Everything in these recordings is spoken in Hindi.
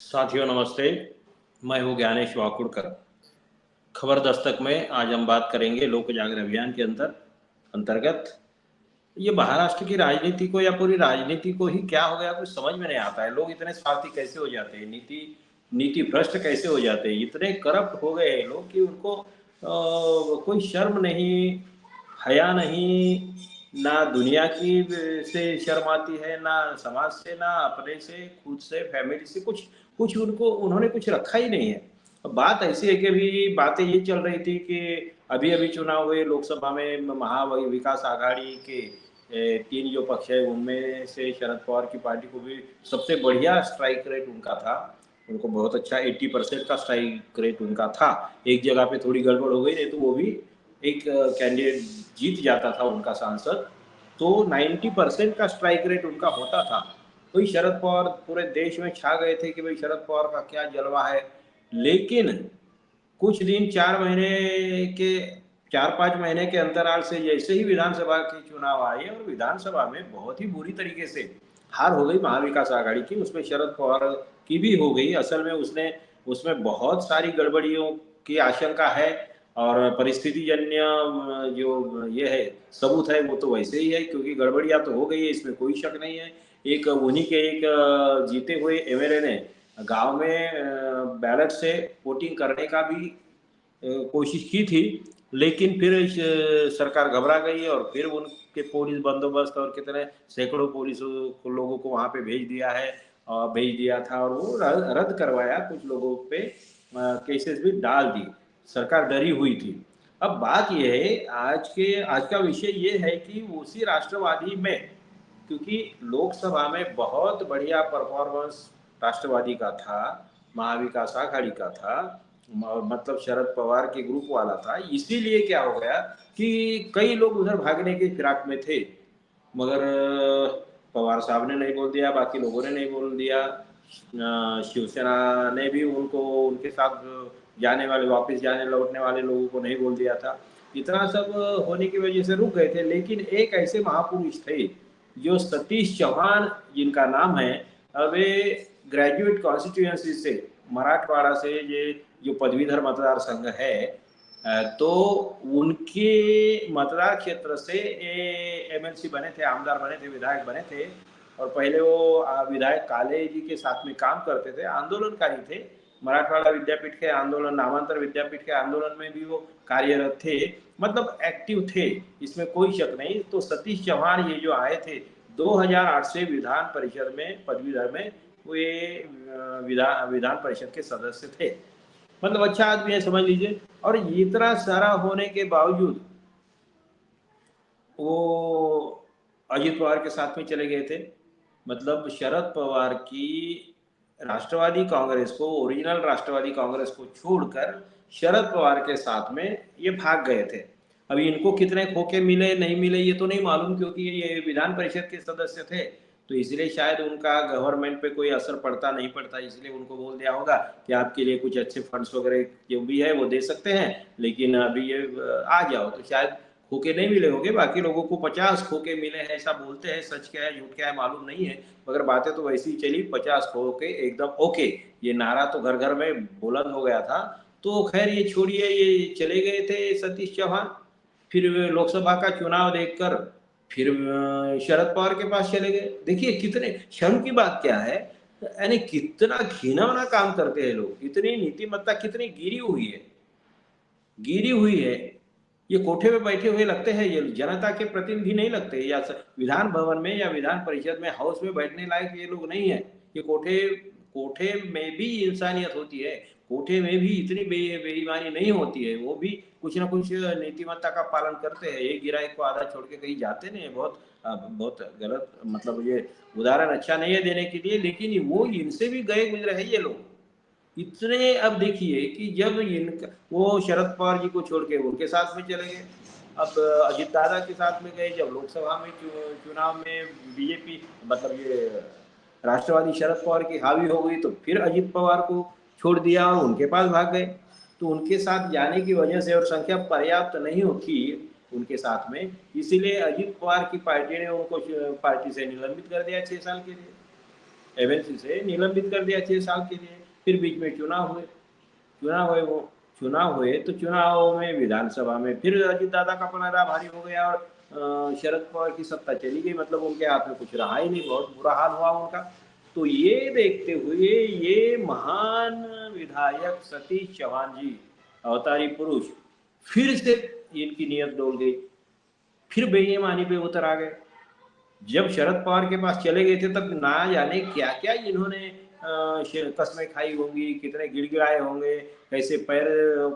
साथियों नमस्ते। मैं हूँ ज्ञानेश वाकुड़कर। खबर दस्तक में आज हम बात करेंगे लोक जागरण अभियान के अंतर्गत ये महाराष्ट्र की राजनीति को या पूरी राजनीति को ही क्या हो गया कुछ समझ में नहीं आता है। लोग इतने स्वार्थी कैसे हो जाते हैं, नीति नीति भ्रष्ट कैसे हो जाते हैं, इतने करप्ट हो गए हैं लोग कि उनको कोई शर्म नहीं, हया नहीं, ना दुनिया की से शर्म आती है, ना समाज से, ना अपने से, खुद से, फैमिली से। कुछ कुछ उनको उन्होंने कुछ रखा ही नहीं है। अब बात ऐसी है कि अभी बातें ये चल रही थी कि अभी अभी चुनाव हुए लोकसभा में, महाविकास आघाड़ी के तीन जो पक्ष है उनमें से शरद पवार की पार्टी को भी सबसे बढ़िया स्ट्राइक रेट उनका था। उनको बहुत अच्छा 80% का स्ट्राइक रेट उनका था। एक जगह पे थोड़ी गड़बड़ हो गई, नहीं तो वो भी एक कैंडिडेट जीत जाता था उनका सांसद। तो 90% का स्ट्राइक रेट उनका होता था। तो शरद पवार पूरे देश में छा गए थे कि भाई शरद पवार का क्या जलवा है। लेकिन कुछ दिन 4 महीने के 4-5 महीने के अंतराल से जैसे ही विधानसभा के चुनाव आए और विधानसभा में बहुत ही बुरी तरीके से हार हो गई महाविकास आघाड़ी की, उसमें शरद पवार की भी हो गई। असल में उसने उसमें बहुत सारी गड़बड़ियों की आशंका है और परिस्थिति जन्य जो ये है सबूत है वो तो वैसे ही है, क्योंकि गड़बड़ियां तो हो गई है, इसमें कोई शक नहीं है। एक उन्हीं के एक जीते हुए एमएलए ने गांव में बैलेट से वोटिंग करने का भी कोशिश की थी, लेकिन फिर सरकार घबरा गई और फिर उनके पुलिस बंदोबस्त और कितने सैकड़ों पुलिस लोगों को वहां पे भेज दिया था और वो रद्द करवाया, कुछ लोगों पे केसेस भी डाल दी। सरकार डरी हुई थी। अब बात यह है, आज का विषय ये है कि उसी राष्ट्रवादी में, क्योंकि लोकसभा में बहुत बढ़िया परफॉर्मेंस राष्ट्रवादी का था, महाविकास आघाड़ी का था, मतलब शरद पवार के ग्रुप वाला था। इसीलिए क्या हो गया कि कई लोग उधर भागने के फिराक में थे, मगर पवार साहब ने नहीं बोल दिया, बाकी लोगों ने नहीं बोल दिया। शिवसेना ने भी उनको उनके साथ जाने वाले, वापस जाने लौटने वाले लोगों को नहीं बोल दिया था। इतना सब होने की वजह से रुक गए थे। लेकिन एक ऐसे महापुरुष थे जो सतीश चौहान जिनका नाम है, वे ग्रेजुएट कॉन्स्टिट्यूएंसी से, मराठवाड़ा से, ये जो पदवीधर मतदार संघ है, तो उनके मतदार क्षेत्र से एमएलसी बने थे, आमदार बने थे, विधायक बने थे। और पहले वो विधायक काले जी के साथ में काम करते थे, आंदोलनकारी थे। मराठवाड़ा विद्यापीठ के आंदोलन, नामांतर विद्यापीठ के आंदोलन में भी वो कार्यरत थे, मतलब एक्टिव थे, इसमें कोई शक नहीं। तो सतीश चौहान ये जो आए थे 2008 से विधान परिषद में पदवीधर में, वे विधान परिषद के सदस्य थे, मतलब अच्छा आदमी है समझ लीजिए। और इतना सारा होने के बावजूद वो अजित पवार के साथ में चले गए थे। मतलब शरद पवार की राष्ट्रवादी कांग्रेस को, ओरिजिनल राष्ट्रवादी कांग्रेस को छोड़कर शरद पवार के साथ में ये भाग गए थे। अभी इनको कितने खोखे मिले नहीं मिले ये तो नहीं मालूम, क्योंकि ये विधान परिषद के सदस्य थे, तो इसलिए शायद उनका गवर्नमेंट पे कोई असर पड़ता नहीं पड़ता, इसलिए उनको बोल दिया होगा कि आपके लिए कुछ अच्छे फंड्स वगैरह जो भी है वो दे सकते हैं, लेकिन अभी ये आ जाओ। तो शायद खोके नहीं मिले होंगे, बाकी लोगों को 50 खोके मिले हैं ऐसा बोलते हैं। सच क्या है झूठ क्या है मालूम नहीं है, मगर बातें तो वैसी ही चली, 50 खोके एकदम ओके, ये नारा तो घर घर में बुलंद हो गया था। तो खैर ये छोड़िए, ये चले गए थे सतीश चौहान। फिर लोकसभा का चुनाव देखकर फिर शरद पवार के पास चले गए। देखिए कितने शर्म की बात क्या है, यानी कितना घिनौना काम करते हैं लोग, इतनी नीतिमत्ता कितनी गिरी हुई है। ये कोठे में बैठे हुए लगते हैं, ये जनता के प्रतिनिधि नहीं लगते, या विधान भवन में या विधान परिषद में हाउस में बैठने लायक ये लोग नहीं है। ये कोठे कोठे में भी इंसानियत होती है, कोठे में भी इतनी बेईमानी नहीं होती है, वो भी कुछ ना कुछ नीतिमत्ता का पालन करते हैं। एक गिराई को आधा छोड़ के कहीं जाते नहीं, बहुत गलत, मतलब ये उदाहरण अच्छा नहीं है देने के लिए, लेकिन वो इनसे भी गए गुजरे हैं ये लोग इतने। अब देखिए कि जब इनका वो शरद पवार जी को छोड़ के उनके साथ में चले गए, अब अजित दादा के साथ में गए, जब लोकसभा में चुनाव में बीजेपी, मतलब ये राष्ट्रवादी शरद पवार की हावी हो गई, तो फिर अजित पवार को छोड़ दिया और उनके पास भाग गए। तो उनके साथ जाने की वजह से और संख्या पर्याप्त नहीं होती उनके साथ में, इसीलिए अजित पवार की पार्टी ने उनको पार्टी से निलंबित कर दिया 6 साल के लिए। एमएलसी से निलंबित कर दिया 6 साल के लिए। फिर बीच में चुनाव हुए तो चुनाव में विधानसभा में फिर अजीत दादा का पलड़ा भारी हो गया और शरद पवार की सत्ता चली गई, मतलब उनके हाथ में कुछ रहा ही नहीं, बहुत बुरा हाल हुआ उनका। तो ये देखते हुए ये महान विधायक सतीश चौहान जी, अवतारी पुरुष, फिर से इनकी नीयत डोल गई, फिर बेईमानी पे उतर आ गए। जब शरद पवार के पास चले गए थे तब ना जाने क्या क्या इन्होंने कस्में खाई होंगी, कितने गिड़गिड़ाए होंगे, कैसे पैर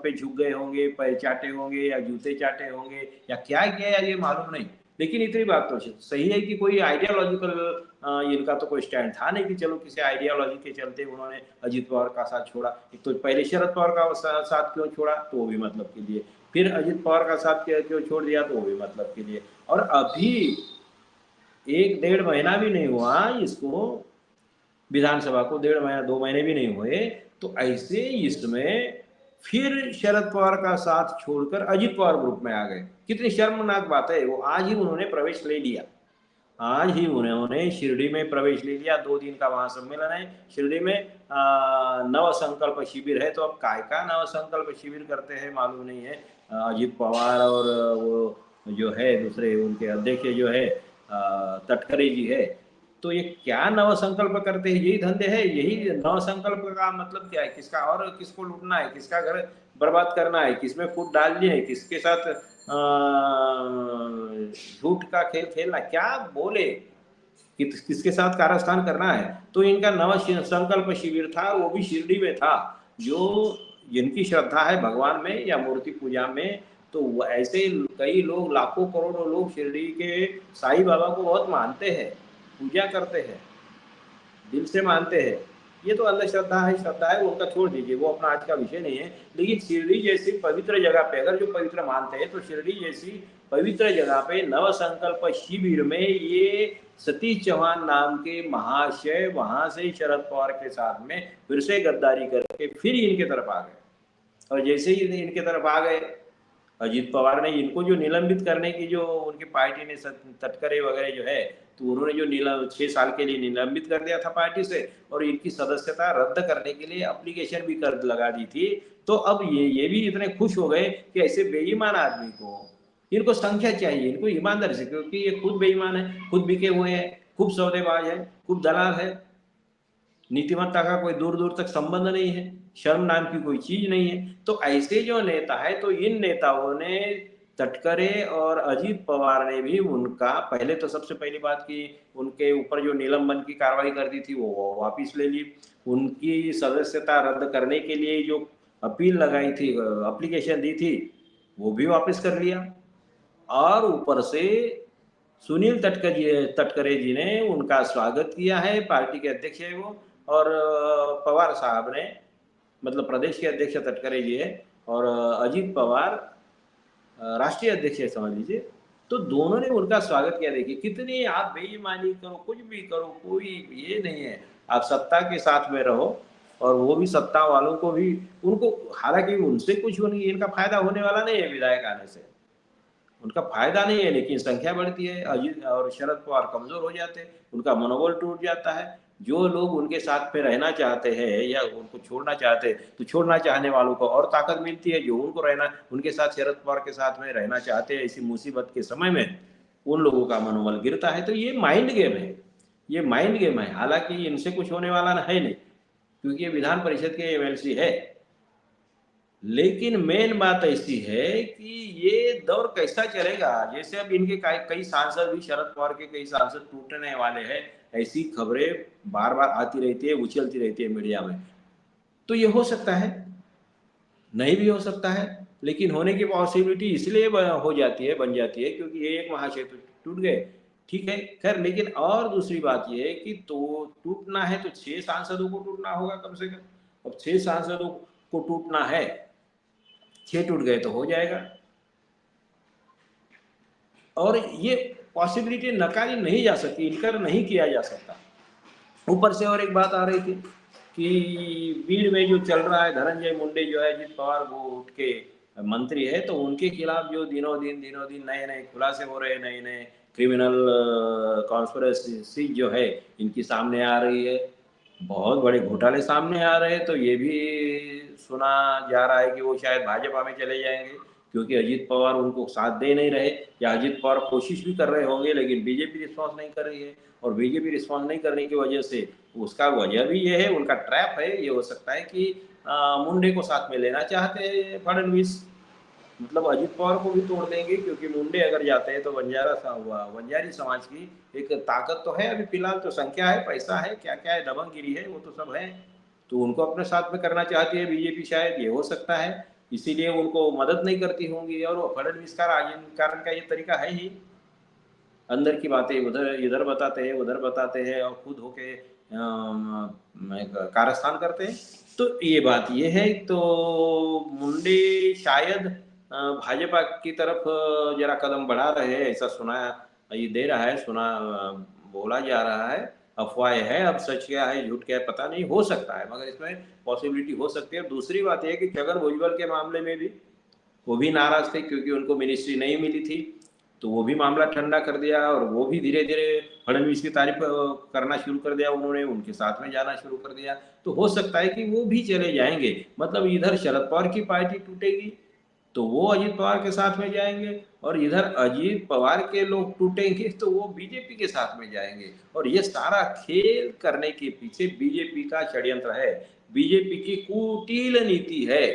पे झुक गए होंगे, पैर चाटे होंगे या जूते चाटे होंगे या क्या किया है ये मालूम नहीं। लेकिन इतनी बात तो सही है कि कोई आइडियोलॉजिकल इनका तो कोई स्टैंड था नहीं कि चलो किसी आइडियोलॉजी के चलते उन्होंने अजीत पवार का साथ छोड़ा। एक तो पहले शरद पवार का साथ क्यों छोड़ा, तो वो भी मतलब के लिए, फिर अजीत पवार का साथ क्यों छोड़ दिया, तो वो भी मतलब के लिए। और अभी 1-1.5 महीना भी नहीं हुआ इसको, विधानसभा को 1.5 महीना 2 महीने भी नहीं हुए, तो ऐसे इसमें फिर शरद पवार का साथ छोड़कर अजित पवार ग्रुप में आ गए। कितनी शर्मनाक बात है। वो आज ही उन्होंने प्रवेश ले लिया, आज ही उन्होंने शिरडी में प्रवेश ले लिया। 2 दिन का वहां सम्मेलन है शिरडी में। नव संकल्प शिविर है, तो अब काय का नव संकल्प शिविर करते हैं मालूम नहीं है। अजित पवार और वो जो है दूसरे उनके अध्यक्ष जो है तटकरे जी है, तो ये क्या नव संकल्प करते हैं, यही धंधे है। यही नव संकल्प का मतलब क्या है, किसका और किसको लूटना है, किसका घर बर्बाद करना है, किसमें फूट डालनी है, किसके साथ झूठ का खेल खेलना, क्या बोले किसके साथ कारस्थान करना है। तो इनका नव संकल्प शिविर था, वो भी शिरडी में था। जो जिनकी श्रद्धा है भगवान में या मूर्ति पूजा में, तो ऐसे कई लोग, लाखों करोड़ों लोग शिरडी के साईं बाबा को बहुत मानते हैं, पूजा करते हैं, दिल से मानते हैं। ये तो अंधश्रद्धा है, श्रद्धा है, उनका छोड़ दीजिए, वो अपना आज का विषय नहीं है। लेकिन शिरडी जैसी पवित्र जगह पे अगर जो पवित्र मानते हैं, तो शिरडी जैसी पवित्र जगह पे नव संकल्प शिविर में ये सतीश चौहान नाम के महाशय वहां से शरद पवार के साथ में फिर से गद्दारी करके फिर इनके तरफ आ गए। और जैसे ही इनके तरफ आ गए, अजीत पवार ने इनको जो निलंबित करने की जो उनकी पार्टी ने तटकरे वगैरह जो है, तो उन्होंने जो 6 साल के लिए निलंबित कर दिया था पार्टी से, और इनकी सदस्यता रद्द करने के लिए एप्लीकेशन भी कर लगा दी थी। तो अब ये भी इतने खुश हो गए कि ऐसे बेईमान आदमी को, इनको संख्या चाहिए, इनको ईमानदारी से, क्योंकि ये खुद बेईमान है, खुद बिके हुए हैं, खूब सौदेबाज है, खूब दलाल है, नीतिमत्ता का कोई दूर दूर तक संबंध नहीं है, शर्म नाम की कोई चीज नहीं है। तो ऐसे जो नेता है, तो इन नेताओं ने, तटकरे और अजीत पवार ने भी उनका, पहले तो सबसे पहली बात की उनके ऊपर जो निलंबन की कार्रवाई कर दी थी वो वापिस ले ली। उनकी सदस्यता रद्द करने के लिए जो अपील लगाई थी, एप्लीकेशन दी थी, वो भी वापस कर लिया। और ऊपर से सुनील तटकरे जी ने उनका स्वागत किया है, पार्टी के अध्यक्ष है वो, और पवार साहब ने, मतलब प्रदेश के अध्यक्ष तटकरे जी है, और अजीत पवार राष्ट्रीय अध्यक्ष है समझ लीजिए। तो दोनों ने उनका स्वागत किया। देखिए कितनी आप बेईमानी करो, कुछ भी करो, कोई ये नहीं है, आप सत्ता के साथ में रहो, और वो भी सत्ता वालों को भी, उनको हालांकि उनसे कुछ इनका फायदा होने वाला नहीं है विधायक आने से, उनका फायदा नहीं है, लेकिन संख्या बढ़ती है, अजीत और शरद पवार कमजोर हो जाते हैं, उनका मनोबल टूट जाता है। जो लोग उनके साथ में रहना चाहते हैं या उनको छोड़ना चाहते हैं, तो छोड़ना चाहने वालों को और ताकत मिलती है। जो उनको रहना, उनके साथ शरद पवार के साथ में रहना चाहते हैं, इसी मुसीबत के समय में उन लोगों का मनोबल गिरता है। तो ये माइंड गेम है, ये माइंड गेम है। हालांकि इनसे कुछ होने वाला है नहीं, क्योंकि ये विधान परिषद के एमएलसी है। लेकिन मेन बात ऐसी है कि ये दौर कैसा चलेगा। जैसे अब इनके कई सांसद भी, शरद पवार के कई सांसद टूटने वाले हैं, ऐसी खबरें बार बार आती रहती है, उछलती रहती है मीडिया में। तो ये हो सकता है, नहीं भी हो सकता है, लेकिन होने की पॉसिबिलिटी इसलिए हो जाती है, बन जाती है, क्योंकि ये एक महाशय तो टूट गए, ठीक है, खैर। लेकिन और दूसरी बात ये है कि तो टूटना है तो 6 सांसदों को टूटना होगा कम से कम। अब 6 सांसदों को टूटना है, 6 टूट गए तो हो जाएगा। और ये पॉसिबिलिटी नकारी नहीं जा सकती, इनकार नहीं किया जा सकता। ऊपर से और एक बात आ रही थी कि भीड़ में जो चल रहा है, धनंजय मुंडे जो है, अजीत पवार गुट के मंत्री है, तो उनके खिलाफ जो दिनों दिन नए नए खुलासे हो रहे हैं, नए नए क्रिमिनल कॉन्स्पिरेसी जो है इनकी सामने आ रही है। बहुत बड़े घोटाले सामने आ रहे हैं, तो ये भी सुना जा रहा है कि वो शायद भाजपा में चले जाएंगे, क्योंकि अजीत पवार उनको साथ दे नहीं रहे, या अजीत पवार कोशिश भी कर रहे होंगे लेकिन बीजेपी रिस्पॉन्स नहीं कर रही है, और बीजेपी रिस्पॉन्स नहीं करने की वजह से उसका वजह भी ये है, उनका ट्रैप है, ये हो सकता है कि मुंडे को साथ में लेना चाहते हैं फडणवीस। मतलब अजित पवार को भी तोड़ देंगे, क्योंकि मुंडे अगर जाते हैं तो बंजारी समाज की एक ताकत तो है, अभी फिलहाल तो संख्या है, पैसा है, क्या क्या है, दबंगगिरी है, वो तो सब है। तो उनको अपने साथ में करना चाहती है बीजेपी, शायद ये हो सकता है, इसीलिए उनको मदद नहीं करती होंगी। और फडणवीस का राजनीतिकरण का ये तरीका है ही, अंदर की बातें उधर इधर बताते हैं, उधर बताते हैं, और खुद होके कारस्थान करते हैं। तो ये बात ये है, तो मुंडे शायद भाजपा की तरफ जरा कदम बढ़ा रहे हैं, ऐसा सुना, ये दे रहा है, सुना, बोला जा रहा है। अफवाह है, अब सच क्या है झूठ क्या है पता नहीं, हो सकता है, मगर इसमें पॉसिबिलिटी हो सकती है। दूसरी बात यह है कि छगन भुजबल के मामले में भी वो भी नाराज थे, क्योंकि उनको मिनिस्ट्री नहीं मिली थी, तो वो भी मामला ठंडा कर दिया, और वो भी धीरे धीरे फडणवीस की तारीफ करना शुरू कर दिया, उन्होंने उनके साथ में जाना शुरू कर दिया। तो हो सकता है कि वो भी चले जाएंगे, मतलब इधर शरद पवार की पार्टी टूटेगी तो वो अजीत पवार के साथ में जाएंगे, और इधर अजीत पवार के लोग टूटेंगे तो वो बीजेपी के साथ में जाएंगे। और ये सारा खेल करने के पीछे बीजेपी का षड्यंत्र है, बीजेपी की कुटिल नीति है,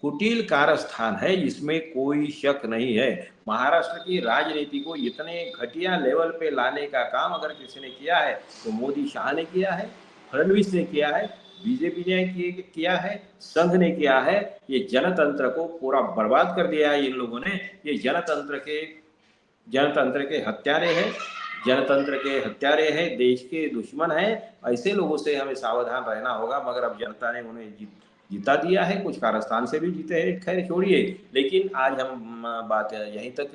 कुटिल कारस्थान है, इसमें कोई शक नहीं है। महाराष्ट्र की राजनीति को इतने घटिया लेवल पे लाने का काम अगर किसी ने किया है तो मोदी शाह ने किया है, फडणवीस ने किया है, बीजेपी ने किया है, संघ ने किया है। ये जनतंत्र को पूरा बर्बाद कर दिया है इन लोगों ने। ये जनतंत्र के हत्यारे हैं, जनतंत्र के हत्यारे हैं, देश के दुश्मन हैं। ऐसे लोगों से हमें सावधान रहना होगा, मगर अब जनता ने उन्हें जिता दिया है, कुछ कारस्तान से भी जीते हैं, खैर छोड़िए। लेकिन आज हम बात यहीं तक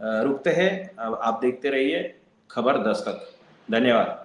रुकते हैं। अब आप देखते रहिए खबर दस्तक। धन्यवाद।